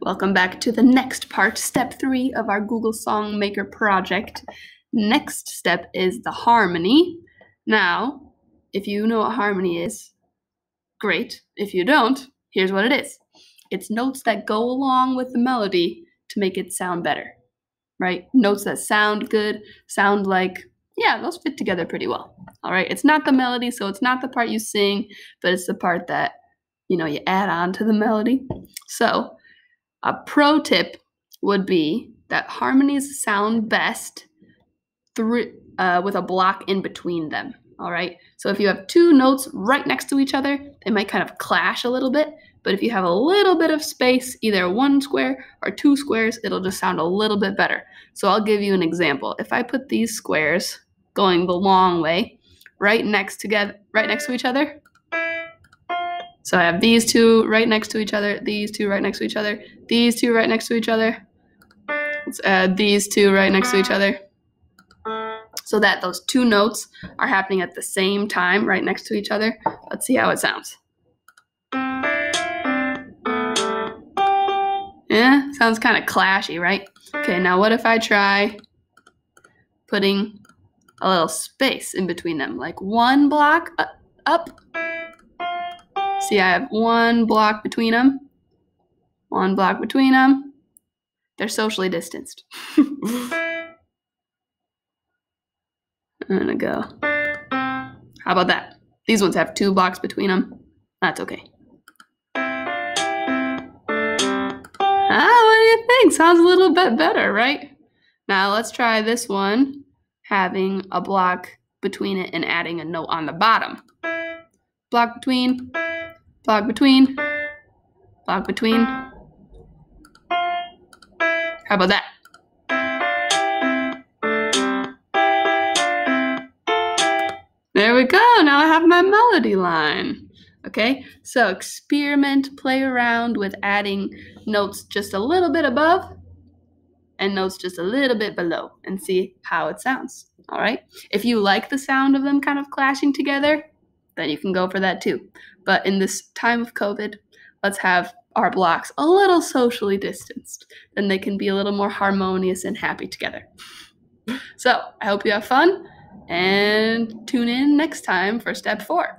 Welcome back to the next part, step 3 of our Google Song Maker project. Next step is the harmony. Now, if you know what harmony is, great. If you don't, here's what it is. It's notes that go along with the melody to make it sound better, right? Notes that sound good, sound like, yeah, those fit together pretty well, all right? It's not the melody, so it's not the part you sing, but it's the part that, you add on to the melody. So, a pro tip would be that harmonies sound best with a block in between them, all right? So if you have two notes right next to each other, they might kind of clash a little bit, but if you have a little bit of space, either one square or two squares, it'll just sound a little bit better. So I'll give you an example. If I put these squares going the long way right next to each other, so I have these two right next to each other, these two right next to each other, these two right next to each other. Let's add these two right next to each other, so that those two notes are happening at the same time right next to each other. Let's see how it sounds. Yeah, sounds kind of clashy, right? Okay, now what if I try putting a little space in between them, like one block up. See, I have one block between them. One block between them. They're socially distanced. I'm gonna go. How about that? These ones have 2 blocks between them. That's okay. What do you think? Sounds a little bit better, right? Now let's try this one, having a block between it and adding a note on the bottom. Block between, block between, block between. How about that? There we go. Now I have my melody line. Okay, so experiment, play around with adding notes just a little bit above and notes just a little bit below and see how it sounds. All right, if you like the sound of them kind of clashing together, then you can go for that too. But in this time of COVID, let's have our blocks a little socially distanced. Then they can be a little more harmonious and happy together. So I hope you have fun and tune in next time for step 4.